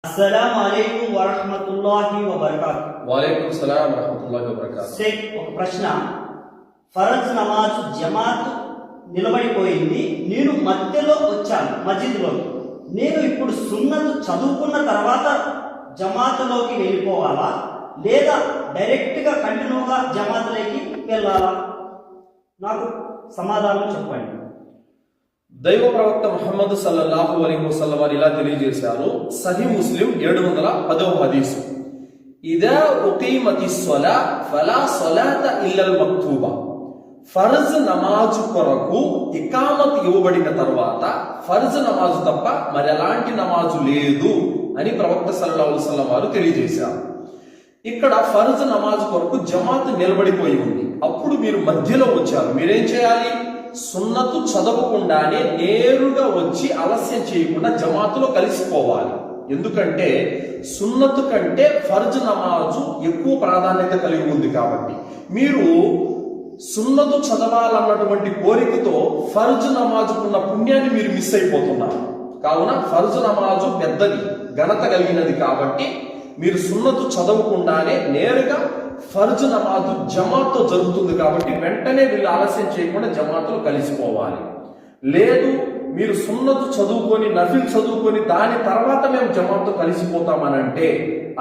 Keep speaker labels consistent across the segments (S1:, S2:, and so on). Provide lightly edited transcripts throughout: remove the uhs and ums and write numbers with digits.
S1: అస్సలాముఅలైకుం వరహ్మతుల్లాహి వబరకాతుహు.
S2: వాలేకుం సలాం వరహ్మతుల్లాహి వబరకాతుహు.
S1: షేక్, ఒక ప్రశ్న. ఫరజ్ నమాజ్ జమాత్ నిలబడిపోయింది. నేను మధ్యలో వచ్చాను మస్జిద్లో. నేను ఇప్పుడు సున్నత్ చదువుకున్న తర్వాత జమాత్లోకి వెళ్ళిపోవాలా, లేదా డైరెక్ట్గా కంటిన్యూగా జమాత్లోకి వెళ్ళాలా? నాకు సమాధానం చెప్పండి.
S2: దైవ ప్రవక్త ముహమ్మద్ సల్లల్లాహు అలైహి వసల్లం వారు ఇలా తెలియజేశారు. సహీ ముస్లిం 710వ హదీసు, ఇదా ఉకీమతిస్ స్సలా ఫలా స్సలాత ఇల్లల్ మక్తూబా. ఫర్జ్ నమాజు కొరకు ఇకామత్ ఇవ్వబడిన తర్వాత ఫర్జ్ నమాజు తప్ప మరి ఎలాంటి నమాజు లేదు అని ప్రవక్త సల్లల్లాహు అలైహి వసల్లం వారు తెలియజేశారు. ఇక్కడ ఫర్జ్ నమాజు కొరకు జమాత్ నిలబడిపోయి ఉంది. అప్పుడు మీరు మధ్యలో వచ్చారు. మీరేం చేయాలి? సున్నతు చదవకుండానే నేరుగా వచ్చి ఆలస్యం చేయకుండా జమాతులో కలిసిపోవాలి. ఎందుకంటే సున్నతు కంటే ఫర్జ్ నమాజు ఎక్కువ ప్రాధాన్యత కలిగి ఉంది కాబట్టి మీరు సున్నతు చదవాలన్నటువంటి కోరికతో ఫర్జ్ నమాజుకున్న పుణ్యాన్ని మీరు మిస్ అయిపోతున్నారు. కావున ఫర్జ్ నమాజు పెద్దది, ఘనత కలిగినది కాబట్టి మీరు సున్నతు చదవకుండానే నేరుగా ఫర్జ్ నమాజు జమాత్తో జరుగుతుంది కాబట్టి వెంటనే వీళ్ళు ఆలస్యం చేయకుండా జమాత్లో కలిసిపోవాలి. లేదు, మీరు సున్నతు చదువుకొని నఫిల్ చదువుకొని దాని తర్వాత మేము జమాత్తో కలిసిపోతామనంటే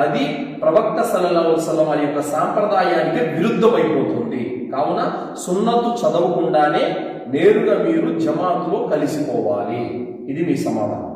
S2: అది ప్రవక్త సల్లల్లాహు అలైహి వసల్లం వారి యొక్క సాంప్రదాయానికి విరుద్ధమైపోతుంది. కావున సున్నతు చదవకుండానే నేరుగా మీరు జమాత్లో కలిసిపోవాలి. ఇది మీ సమాధానం.